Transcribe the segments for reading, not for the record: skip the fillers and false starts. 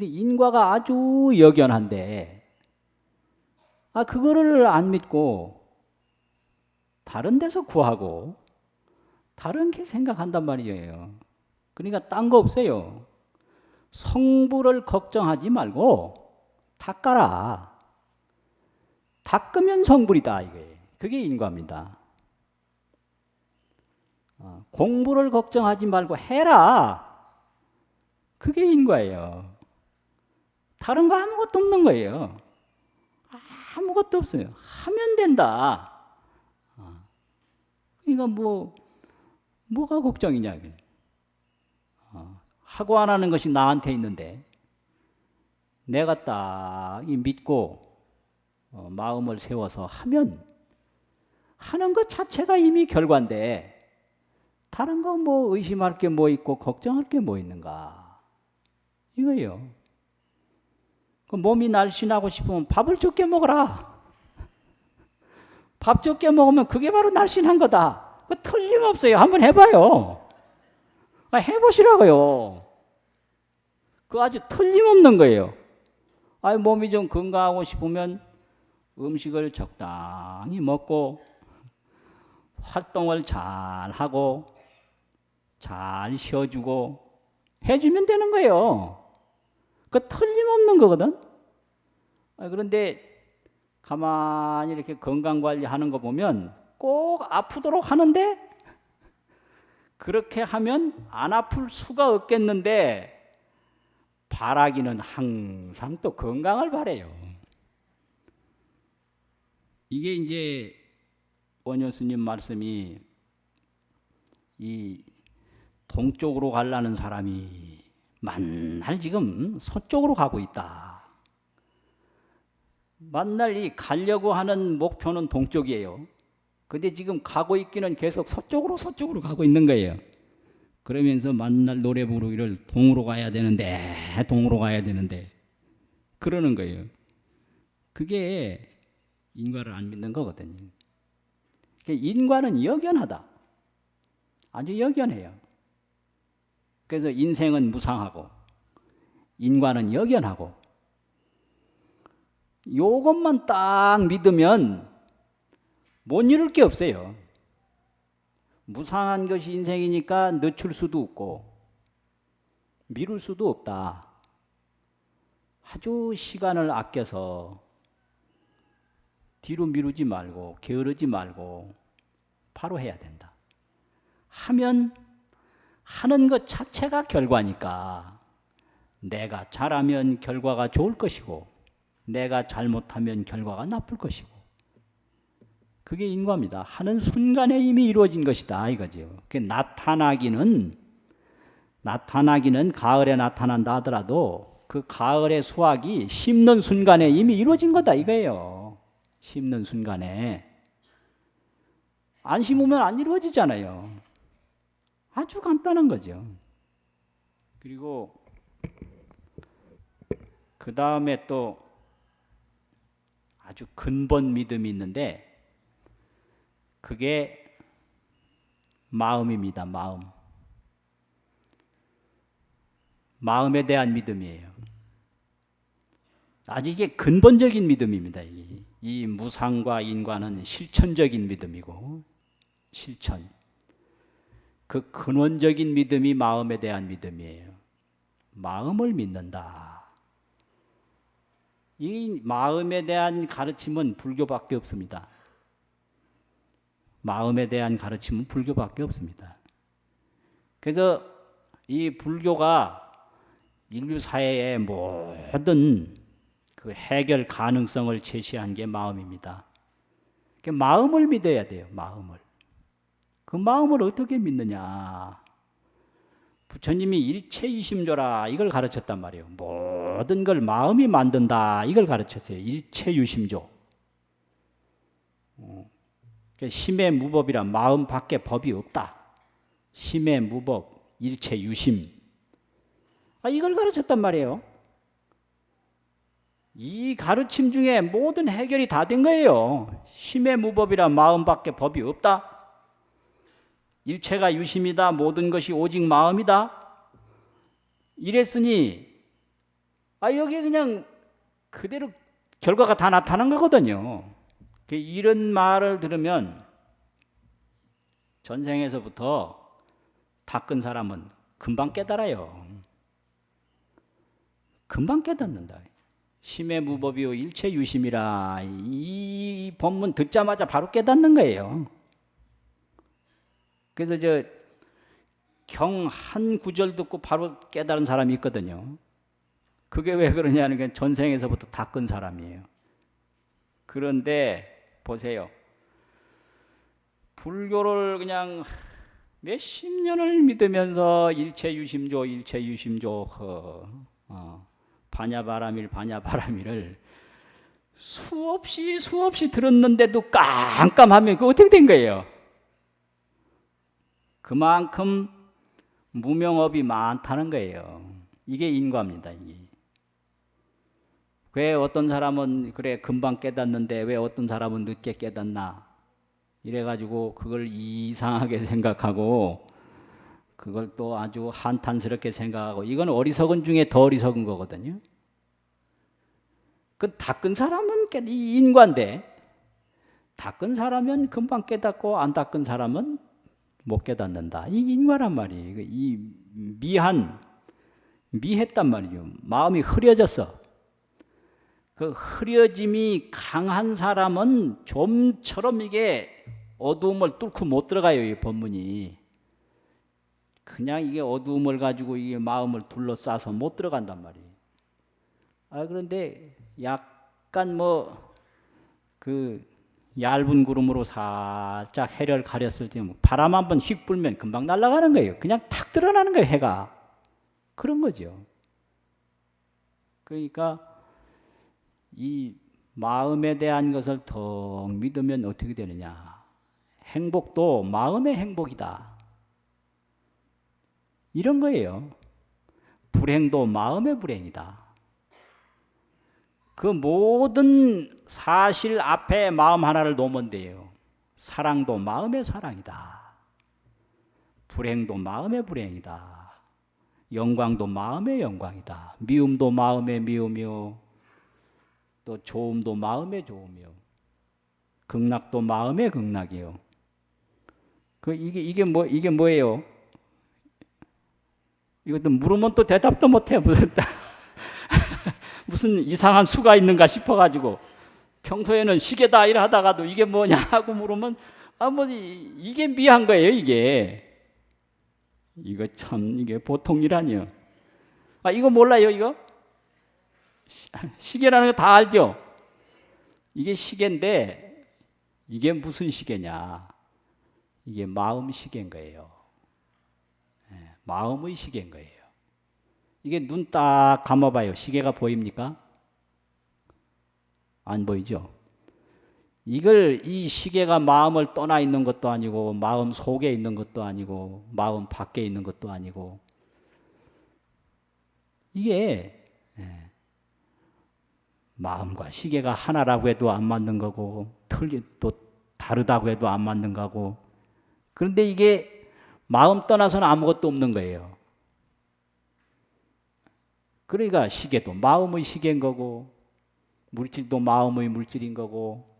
그래서 인과가 아주 역연한데 그거를 안 믿고 다른 데서 구하고 다른 게 생각한단 말이에요. 그러니까 딴 거 없어요. 성부를 걱정하지 말고 닦아라. 닦으면 성불이다. 이게. 그게 인과입니다. 공부를 걱정하지 말고 해라. 그게 인과예요. 다른 거 아무것도 없는 거예요. 아무것도 없어요. 하면 된다. 그러니까 뭐가 걱정이냐. 하고 안 하는 것이 나한테 있는데 내가 딱 믿고 마음을 세워서 하면 하는 것 자체가 이미 결과인데 다른 거 뭐 의심할 게 뭐 있고 걱정할 게 뭐 있는가 이거예요. 그 몸이 날씬하고 싶으면 밥을 적게 먹어라. 밥 적게 먹으면 그게 바로 날씬한 거다. 그 틀림없어요. 한번 해봐요. 해보시라고요. 그 아주 틀림없는 거예요. 몸이 좀 건강하고 싶으면 음식을 적당히 먹고 활동을 잘 하고 잘 쉬어주고 해주면 되는 거예요. 그 틀림없는 거거든. 그런데 가만히 이렇게 건강관리하는 거 보면 꼭 아프도록 하는데 그렇게 하면 안 아플 수가 없겠는데 바라기는 항상 또 건강을 바래요. 이게 이제 원효 스님 말씀이 이 동쪽으로 가려는 사람이 만날 지금 서쪽으로 가고 있다. 만날 이 가려고 하는 목표는 동쪽이에요. 근데 지금 가고 있기는 계속 서쪽으로 가고 있는 거예요. 그러면서 만날 노래 부르기를 동으로 가야 되는데 그러는 거예요. 그게 인과를 안 믿는 거거든요. 인과는 역연하다. 아주 역연해요. 그래서 인생은 무상하고 인과는 역연하고 요것만 딱 믿으면 못 이룰 게 없어요. 무상한 것이 인생이니까 늦출 수도 없고 미룰 수도 없다. 아주 시간을 아껴서 뒤로 미루지 말고 게으르지 말고 바로 해야 된다. 하면 하는 것 자체가 결과니까 내가 잘하면 결과가 좋을 것이고 내가 잘못하면 결과가 나쁠 것이고 그게 인과입니다. 하는 순간에 이미 이루어진 것이다 이거죠. 나타나기는 가을에 나타난다 하더라도 그 가을의 수확이 심는 순간에 이미 이루어진 거다 이거예요. 심는 순간에 안 심으면 안 이루어지잖아요. 아주 간단한 거죠. 그리고 그 다음에 또 아주 근본 믿음이 있는데 그게 마음입니다. 마음에 대한 믿음이에요. 아주 이게 근본적인 믿음입니다. 이 무상과 인과는 실천적인 믿음이고 실천. 그 근원적인 믿음이 마음에 대한 믿음이에요. 마음을 믿는다. 이 마음에 대한 가르침은 불교밖에 없습니다. 마음에 대한 가르침은 불교밖에 없습니다. 그래서 이 불교가 인류 사회의 모든 그 해결 가능성을 제시한 게 마음입니다. 마음을 믿어야 돼요. 마음을. 그 마음을 어떻게 믿느냐? 부처님이 일체유심조라 이걸 가르쳤단 말이에요. 모든 걸 마음이 만든다 이걸 가르쳤어요. 일체유심조. 심의 무법이란 마음 밖에 법이 없다. 심의 무법, 일체유심. 이걸 가르쳤단 말이에요. 이 가르침 중에 모든 해결이 다 된 거예요. 심의 무법이란 마음 밖에 법이 없다. 일체가 유심이다. 모든 것이 오직 마음이다. 이랬으니 여기 그냥 그대로 결과가 다 나타난 거거든요. 이런 말을 들으면 전생에서부터 닦은 사람은 금방 깨달아요. 금방 깨닫는다. 심해무법이요 일체유심이라. 이 법문 듣자마자 바로 깨닫는 거예요. 그래서 경 한 구절 듣고 바로 깨달은 사람이 있거든요. 그게 왜 그러냐는 게 전생에서부터 닦은 사람이에요. 그런데 보세요. 불교를 그냥 몇십 년을 믿으면서 일체유심조 반야바라밀을 수없이 들었는데도 깜깜하면 그거 어떻게 된 거예요? 그만큼 무명업이 많다는 거예요. 이게 인과입니다. 이게. 왜 어떤 사람은 그래 금방 깨닫는데 왜 어떤 사람은 늦게 깨닫나? 이래가지고 그걸 이상하게 생각하고 그걸 또 아주 한탄스럽게 생각하고 이건 어리석은 중에 더 어리석은 거거든요. 그 닦은 사람은 이 인과인데 닦은 사람은 금방 깨닫고 안 닦은 사람은 못 깨닫는다. 이 인과란 말이에요. 이 미했단 말이죠. 마음이 흐려졌어. 그 흐려짐이 강한 사람은 좀처럼 이게 어두움을 뚫고 못 들어가요. 이 법문이. 그냥 이게 어두움을 가지고 이게 마음을 둘러싸서 못 들어간단 말이에요. 그런데 약간 그 얇은 구름으로 살짝 해를 가렸을 때 바람 한번 휙 불면 금방 날아가는 거예요. 그냥 탁 드러나는 거예요. 해가. 그런 거죠. 그러니까 이 마음에 대한 것을 더 믿으면 어떻게 되느냐. 행복도 마음의 행복이다. 이런 거예요. 불행도 마음의 불행이다. 그 모든 사실 앞에 마음 하나를 놓으면 돼요. 사랑도 마음의 사랑이다. 불행도 마음의 불행이다. 영광도 마음의 영광이다. 미움도 마음의 미움이요. 또 좋음도 마음의 좋음이요. 극락도 마음의 극락이요. 이게 뭐예요? 이것도 물으면 또 대답도 못해. 무슨 이상한 수가 있는가 싶어가지고 평소에는 시계다 이래 하다가도 이게 뭐냐 하고 물으면 이게 미한 거예요. 이거 참 이게 보통 일 아니에요. 이거 몰라요? 이거 시계라는 거 다 알죠? 이게 시계인데 이게 무슨 시계냐? 이게 마음 시계인 거예요. 마음의 시계인 거예요. 이게 눈 딱 감아봐요. 시계가 보입니까? 안 보이죠? 이 시계가 마음을 떠나 있는 것도 아니고 마음 속에 있는 것도 아니고 마음 밖에 있는 것도 아니고 이게 마음과 시계가 하나라고 해도 안 맞는 거고 또 다르다고 해도 안 맞는 거고 그런데 이게 마음 떠나서는 아무것도 없는 거예요. 그러니까 시계도 마음의 시계인 거고 물질도 마음의 물질인 거고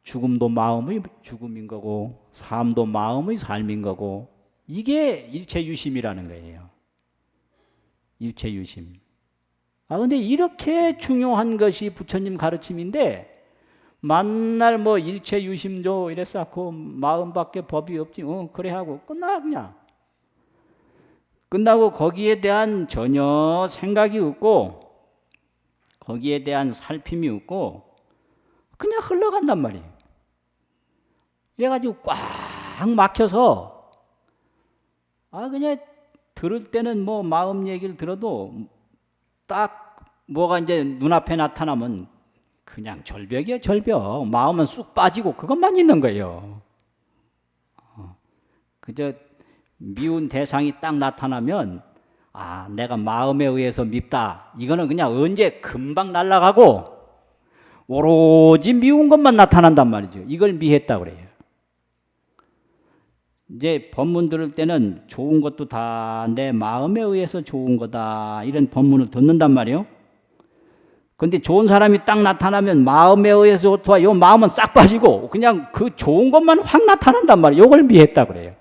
죽음도 마음의 죽음인 거고 삶도 마음의 삶인 거고 이게 일체유심이라는 거예요. 일체유심. 근데 이렇게 중요한 것이 부처님 가르침인데 만날 일체유심조 이래 쌓고 마음밖에 법이 없지 그래 하고 끝나 그냥. 끝나고 거기에 대한 전혀 생각이 없고 거기에 대한 살핌이 없고 그냥 흘러간단 말이에요. 이래가지고 꽉 막혀서 그냥 들을 때는 마음 얘기를 들어도 딱 뭐가 이제 눈앞에 나타나면 그냥 절벽이에요. 절벽. 마음은 쑥 빠지고 그것만 있는 거예요. 그저 미운 대상이 딱 나타나면 내가 마음에 의해서 밉다. 이거는 그냥 언제 금방 날아가고 오로지 미운 것만 나타난단 말이죠. 이걸 미했다고 그래요. 이제 법문 들을 때는 좋은 것도 다 내 마음에 의해서 좋은 거다. 이런 법문을 듣는단 말이에요. 근데 좋은 사람이 딱 나타나면 마음에 의해서 좋다. 요 마음은 싹 빠지고 그냥 그 좋은 것만 확 나타난단 말이에요. 요걸 미했다 그래요.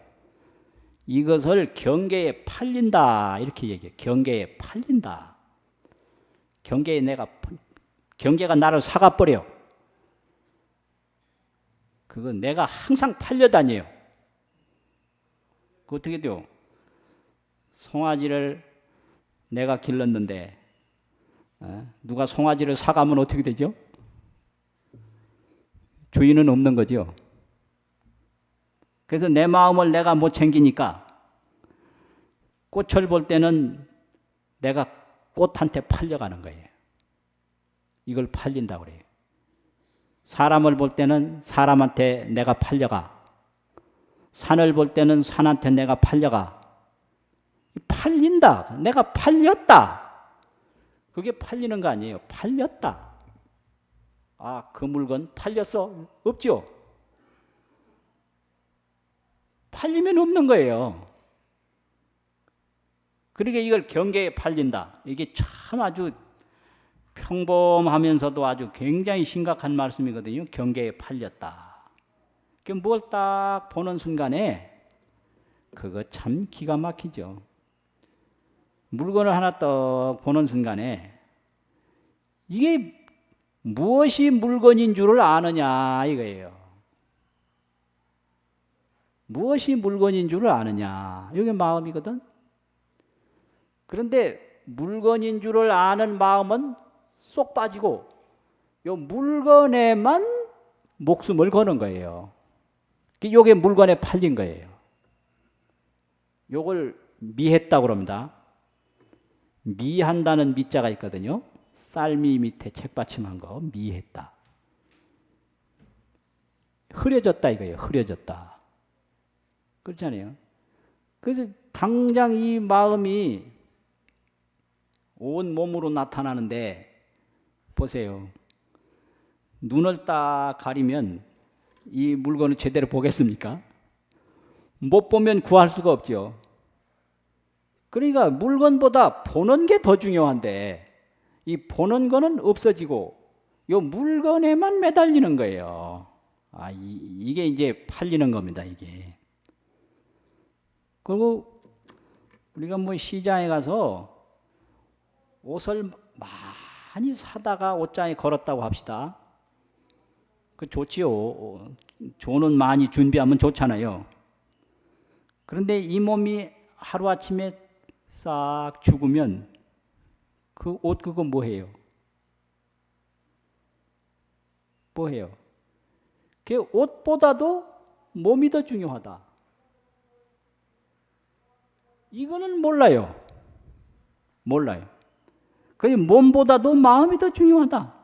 이것을 경계에 팔린다 이렇게 얘기해요. 경계에 팔린다. 경계가 나를 사가버려. 그건 내가 항상 팔려다녀요. 그 어떻게 돼요? 송아지를 내가 길렀는데 누가 송아지를 사가면 어떻게 되죠? 주인은 없는 거죠. 그래서 내 마음을 내가 못 챙기니까 꽃을 볼 때는 내가 꽃한테 팔려가는 거예요. 이걸 팔린다고 그래요. 사람을 볼 때는 사람한테 내가 팔려가. 산을 볼 때는 산한테 내가 팔려가. 팔린다. 내가 팔렸다. 그게 팔리는 거 아니에요. 팔렸다. 아, 그 물건 팔렸어? 없죠? 팔리면 없는 거예요. 그러니까 이걸 경계에 팔린다. 이게 참 아주 평범하면서도 아주 굉장히 심각한 말씀이거든요. 경계에 팔렸다. 뭘 딱 보는 순간에 그거 참 기가 막히죠. 물건을 하나 딱 보는 순간에 이게 무엇이 물건인 줄을 아느냐 이거예요. 무엇이 물건인 줄을 아느냐. 이게 마음이거든. 그런데 물건인 줄을 아는 마음은 쏙 빠지고 요 물건에만 목숨을 거는 거예요. 요게 물건에 팔린 거예요. 요걸 미했다고 그럽니다. 미한다는 미자가 있거든요. 쌀미 밑에 책받침한 거 미했다. 흐려졌다 이거예요. 흐려졌다. 그렇잖아요. 그래서 당장 이 마음이 온 몸으로 나타나는데 보세요. 눈을 딱 가리면 이 물건을 제대로 보겠습니까? 못 보면 구할 수가 없죠. 그러니까 물건보다 보는 게 더 중요한데 이 보는 거는 없어지고 요 물건에만 매달리는 거예요. 아, 이게 이제 팔리는 겁니다. 이게. 그리고 우리가 뭐 시장에 가서 옷을 많이 사다가 옷장에 걸었다고 합시다. 그 좋지요. 좋은 많이 준비하면 좋잖아요. 그런데 이 몸이 하루아침에 싹 죽으면 그 옷 그거 뭐해요? 뭐해요? 그 옷보다도 몸이 더 중요하다. 이거는 몰라요. 몰라요. 그 몸보다도 마음이 더 중요하다.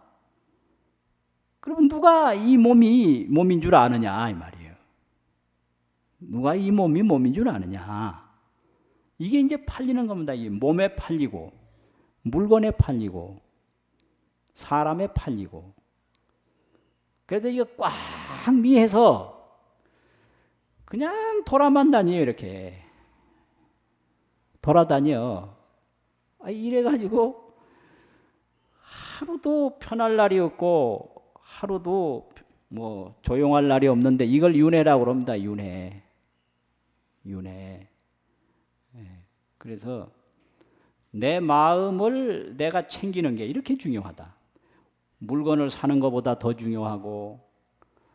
그러면 누가 이 몸이 몸인 줄 아느냐 이 말이에요. 누가 이 몸이 몸인 줄 아느냐. 이게 이제 팔리는 겁니다. 이 몸에 팔리고 물건에 팔리고 사람에 팔리고. 그래서 이거 꽉 미해서 그냥 돌아만 다녀요. 이렇게 돌아다녀. 이래가지고 하루도 편할 날이 없고 하루도 뭐 조용할 날이 없는데 이걸 윤회라고 합니다. 윤회. 그래서 내 마음을 내가 챙기는 게 이렇게 중요하다. 물건을 사는 것보다 더 중요하고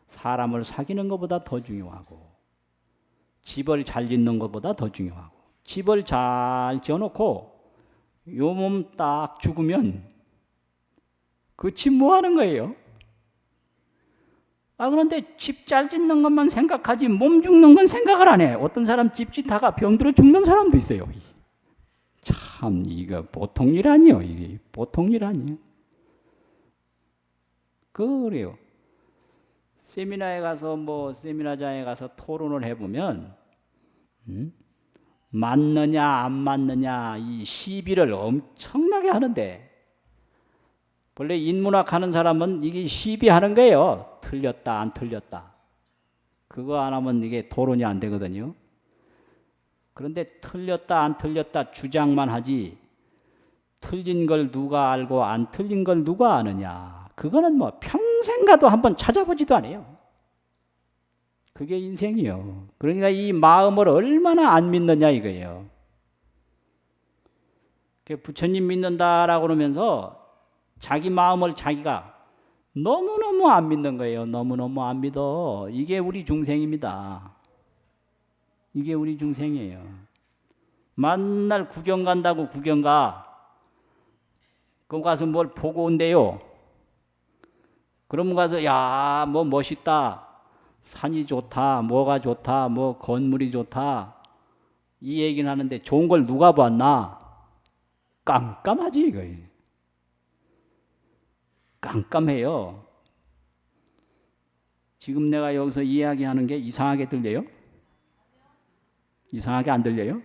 사람을 사귀는 것보다 더 중요하고 집을 잘 짓는 것보다 더 중요하고 집을 잘 지어놓고 요 몸 딱 죽으면 그 집 뭐 하는 거예요? 그런데 집 잘 짓는 것만 생각하지 몸 죽는 건 생각을 안 해. 어떤 사람 집 짓다가 병들어 죽는 사람도 있어요. 참 이거 보통 일 아니에요. 이게 보통 일 아니에요. 그래요. 세미나에 가서 세미나장에 가서 토론을 해보면 맞느냐 안 맞느냐 이 시비를 엄청나게 하는데 원래 인문학 하는 사람은 이게 시비하는 거예요. 틀렸다 안 틀렸다. 그거 안 하면 이게 토론이 안 되거든요. 그런데 틀렸다 안 틀렸다 주장만 하지 틀린 걸 누가 알고 안 틀린 걸 누가 아느냐. 그거는 뭐 평생 가도 한번 찾아보지도 않아요. 그게 인생이요. 그러니까 이 마음을 얼마나 안 믿느냐 이거예요. 부처님 믿는다라고 그러면서 자기 마음을 자기가 너무너무 안 믿는 거예요. 너무너무 안 믿어. 이게 우리 중생입니다. 이게 우리 중생이에요. 만날 구경 간다고 구경 가. 그럼 가서 뭘 보고 온대요. 그러면 가서 야, 뭐 멋있다. 산이 좋다. 뭐가 좋다. 뭐 건물이 좋다. 이 얘기는 하는데 좋은 걸 누가 봤나? 깜깜하지 이거. 깜깜해요. 지금 내가 여기서 이야기하는 게 이상하게 들려요? 이상하게 안 들려요?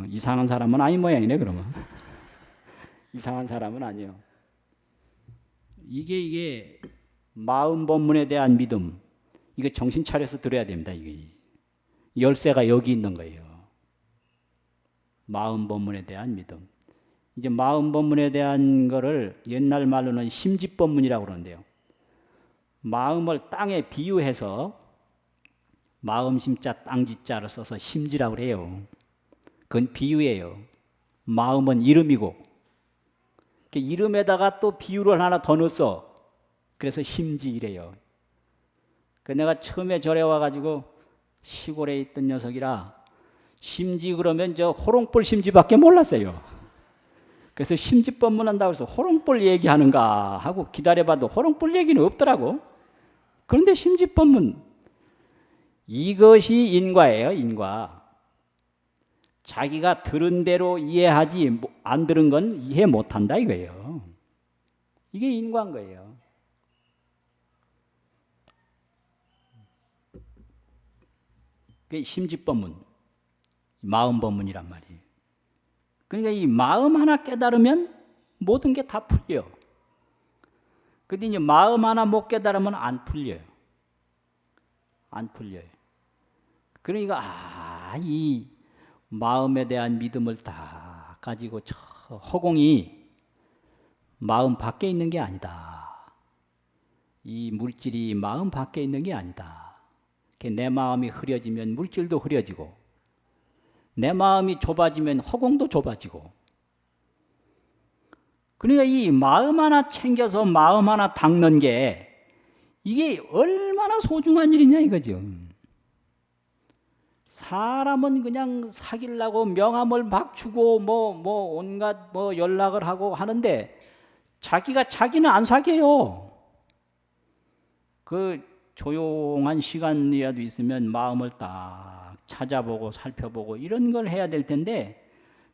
이상한 사람은 아닌 모양이네 그러면. 이상한 사람은 아니에요. 이게 마음 법문에 대한 믿음. 이거 정신 차려서 들어야 됩니다. 이게 열쇠가 여기 있는 거예요. 마음 법문에 대한 믿음. 이제 마음 법문에 대한 거를 옛날 말로는 심지 법문이라고 그러는데요. 마음을 땅에 비유해서 마음 심자 땅지자를 써서 심지라고 그래요. 그건 비유예요. 마음은 이름이고 이름에다가 또 비유를 하나 더 넣었어. 그래서 심지이래요. 내가 처음에 절에 와가지고 시골에 있던 녀석이라 심지 그러면 저 호롱불 심지밖에 몰랐어요. 그래서 심지 법문한다고 해서 호롱불 얘기하는가 하고 기다려봐도 호롱불 얘기는 없더라고. 그런데 심지 법문 이것이 인과예요. 인과. 자기가 들은 대로 이해하지 안 들은 건 이해 못한다 이거예요. 이게 인과인 거예요. 그게 심지법문, 마음법문이란 말이에요. 그러니까 이 마음 하나 깨달으면 모든 게 다 풀려. 근데 이제 마음 하나 못 깨달으면 안 풀려요. 안 풀려요. 그러니까 이 마음에 대한 믿음을 다 가지고 저 허공이 마음 밖에 있는 게 아니다. 이 물질이 마음 밖에 있는 게 아니다. 내 마음이 흐려지면 물질도 흐려지고 내 마음이 좁아지면 허공도 좁아지고 그러니까 이 마음 하나 챙겨서 마음 하나 닦는 게 이게 얼마나 소중한 일이냐 이거죠. 사람은 그냥 사귀려고 명함을 막 주고 뭐 온갖 뭐 연락을 하고 하는데 자기는 안 사귀어요. 그 조용한 시간이라도 있으면 마음을 딱 찾아보고 살펴보고 이런 걸 해야 될 텐데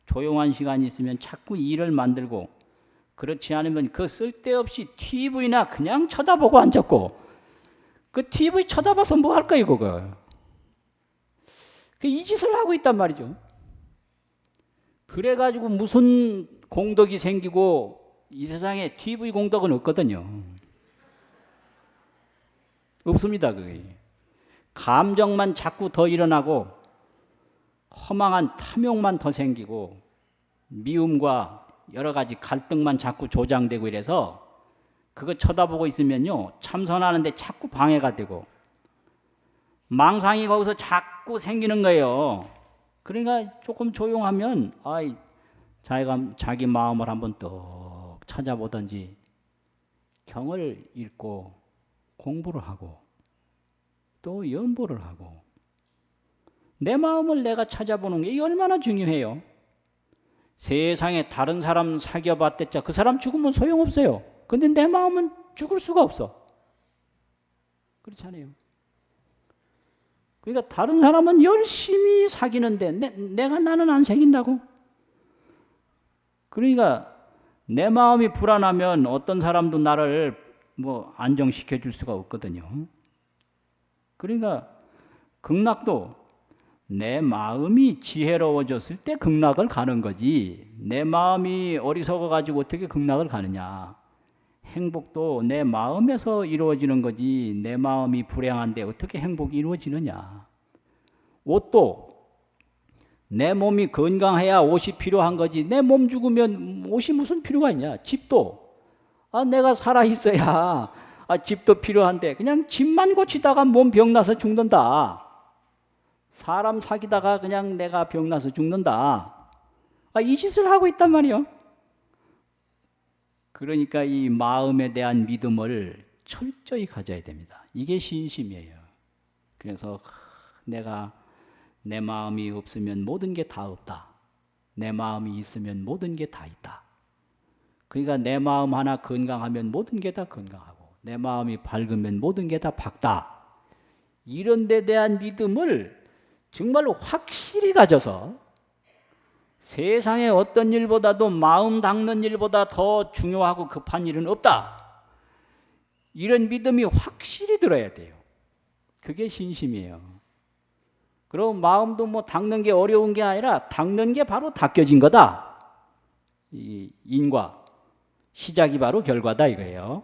조용한 시간이 있으면 자꾸 일을 만들고 그렇지 않으면 그 쓸데없이 TV나 그냥 쳐다보고 앉았고 그 TV 쳐다봐서 뭐 할 거예요 그거. 이 짓을 하고 있단 말이죠. 그래가지고 무슨 공덕이 생기고 이 세상에 TV 공덕은 없거든요. 없습니다. 그게. 감정만 자꾸 더 일어나고 허망한 탐욕만 더 생기고 미움과 여러 가지 갈등만 자꾸 조장되고 이래서 그거 쳐다보고 있으면요 참선하는데 자꾸 방해가 되고 망상이 거기서 자꾸 생기는 거예요. 그러니까 조금 조용하면 자기 마음을 한번 또 찾아보든지 경을 읽고 공부를 하고 또 연보를 하고 내 마음을 내가 찾아보는 게 이게 얼마나 중요해요. 세상에 다른 사람 사귀어봤댔자 그 사람 죽으면 소용없어요. 근데 내 마음은 죽을 수가 없어. 그렇잖아요. 그러니까 다른 사람은 열심히 사귀는데 나는 안 사귄다고? 그러니까 내 마음이 불안하면 어떤 사람도 나를 뭐 안정시켜 줄 수가 없거든요. 그러니까 극락도 내 마음이 지혜로워졌을 때 극락을 가는 거지 내 마음이 어리석어 가지고 어떻게 극락을 가느냐. 행복도 내 마음에서 이루어지는 거지 내 마음이 불행한데 어떻게 행복이 이루어지느냐. 옷도 내 몸이 건강해야 옷이 필요한 거지. 내 몸 죽으면 옷이 무슨 필요가 있냐. 집도 내가 살아있어야 집도 필요한데 그냥 집만 고치다가 몸 병나서 죽는다. 사람 사귀다가 그냥 내가 병나서 죽는다. 이 짓을 하고 있단 말이요. 그러니까 이 마음에 대한 믿음을 철저히 가져야 됩니다. 이게 신심이에요. 그래서 내가 내 마음이 없으면 모든 게 다 없다. 내 마음이 있으면 모든 게 다 있다. 그러니까 내 마음 하나 건강하면 모든 게 다 건강하고 내 마음이 밝으면 모든 게 다 밝다. 이런 데 대한 믿음을 정말로 확실히 가져서 세상의 어떤 일보다도 마음 닦는 일보다 더 중요하고 급한 일은 없다. 이런 믿음이 확실히 들어야 돼요. 그게 신심이에요. 그럼 마음도 뭐 닦는 게 어려운 게 아니라 닦는 게 바로 닦여진 거다. 이 인과 시작이 바로 결과다 이거예요.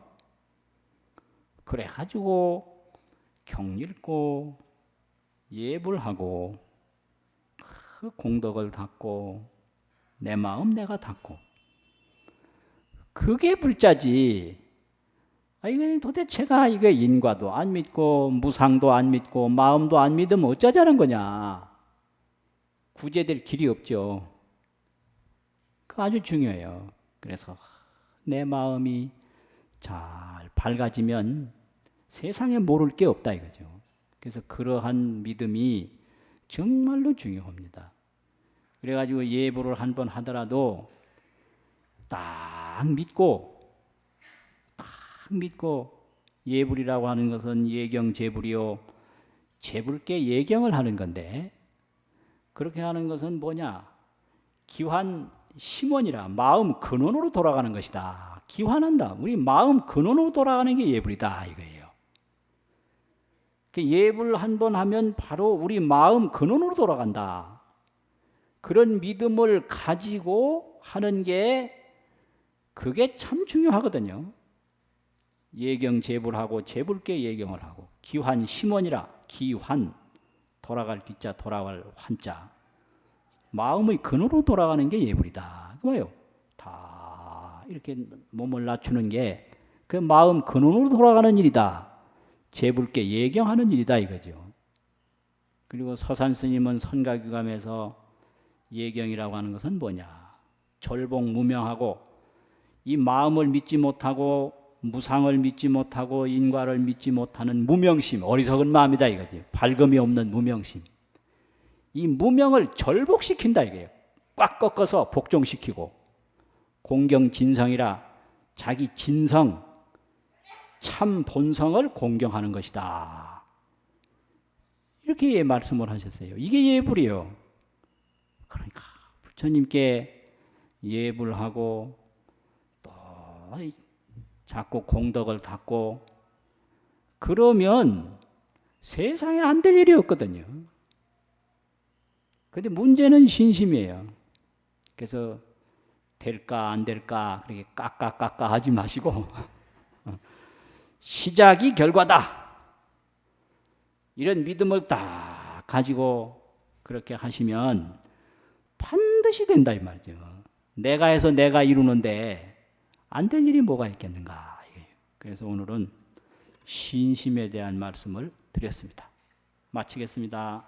그래가지고 경 읽고 예불하고 그 공덕을 닦고 내 마음 내가 닦고 그게 불자지. 이게 도대체가 이게 인과도 안 믿고 무상도 안 믿고 마음도 안 믿으면 어쩌자는 거냐. 구제될 길이 없죠. 그 아주 중요해요. 그래서 내 마음이 잘 밝아지면 세상에 모를 게 없다 이거죠. 그래서 그러한 믿음이 정말로 중요합니다. 그래가지고 예불을 한 번 하더라도 딱 믿고 예불이라고 하는 것은 예경 제불이요. 제불께 예경을 하는 건데 그렇게 하는 것은 뭐냐? 기환 심원이라 마음 근원으로 돌아가는 것이다. 기환한다. 우리 마음 근원으로 돌아가는 게 예불이다 이거예요. 예불 한 번 하면 바로 우리 마음 근원으로 돌아간다. 그런 믿음을 가지고 하는 게 그게 참 중요하거든요. 예경 제불하고 제불께 예경을 하고 기환 심원이라 기환 돌아갈 기자 돌아갈 환자 마음의 근원으로 돌아가는 게 예불이다. 그거예요. 다 이렇게 몸을 낮추는 게 그 마음 근원으로 돌아가는 일이다. 제불께 예경하는 일이다 이거죠. 그리고 서산 스님은 선가규감에서 예경이라고 하는 것은 뭐냐? 절봉무명하고 이 마음을 믿지 못하고 무상을 믿지 못하고 인과를 믿지 못하는 무명심, 어리석은 마음이다 이거지. 밝음이 없는 무명심. 이 무명을 절복시킨다 이거예요. 꽉 꺾어서 복종시키고 공경진성이라 자기 진성, 참 본성을 공경하는 것이다. 이렇게 말씀을 하셨어요. 이게 예불이에요. 그러니까 부처님께 예불하고 또 자꾸 공덕을 닦고 그러면 세상에 안 될 일이 없거든요. 근데 문제는 신심이에요. 그래서 될까 안 될까 그렇게 깎아 하지 마시고 시작이 결과다. 이런 믿음을 딱 가지고 그렇게 하시면 반드시 된다 이 말이죠. 내가 해서 내가 이루는데 안 될 일이 뭐가 있겠는가. 그래서 오늘은 신심에 대한 말씀을 드렸습니다. 마치겠습니다.